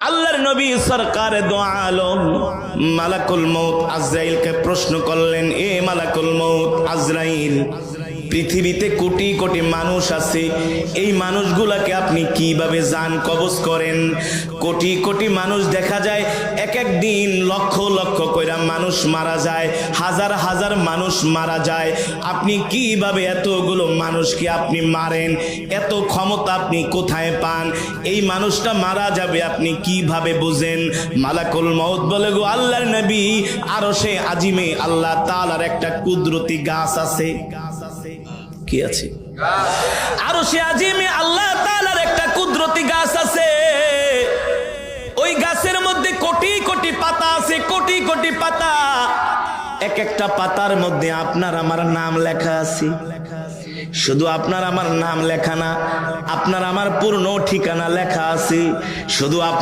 আল্লাহর নবী সরকারে দো আলম মালাকুল মউত আজরাইলকে প্রশ্ন করলেন, এ মালাকুল মউত আজরাইল, পৃথিবীতে কোটি কোটি মানুষ আছে, এই মানুষগুলাকে আপনি কিভাবে জান কবজ করেন? কোটি কোটি মানুষ দেখা যায়, এক এক দিন লক্ষ লক্ষ কইরা মানুষ মারা যায়, হাজার হাজার মানুষ মারা যায়, আপনি কিভাবে এতগুলো মানুষকে আপনি মারেন? এত ক্ষমতা আপনি কোথায় পান? এই মানুষটা মারা যাবে আপনি কিভাবে বুঝেন? মালাকুল মউত বলে, গো আল্লাহর নবী, আরশে আজিমে আল্লাহ তাআলার একটা কুদরতি গাছ আছে। কি আছে? আরশে আজিমে আল্লাহ তাআলার একটা কুদরতি গাছ আছে। ওই গাছের মধ্যে কোটি কোটি পাতা আছে, কোটি কোটি পাতা। এক একটা পাতার মধ্যে আপনার আমার নাম লেখা আছে। শুধু আপনার আমার নাম লেখা না, আপনার আমার পূর্ণ ঠিকানা লেখা আছে। শুধু আপনার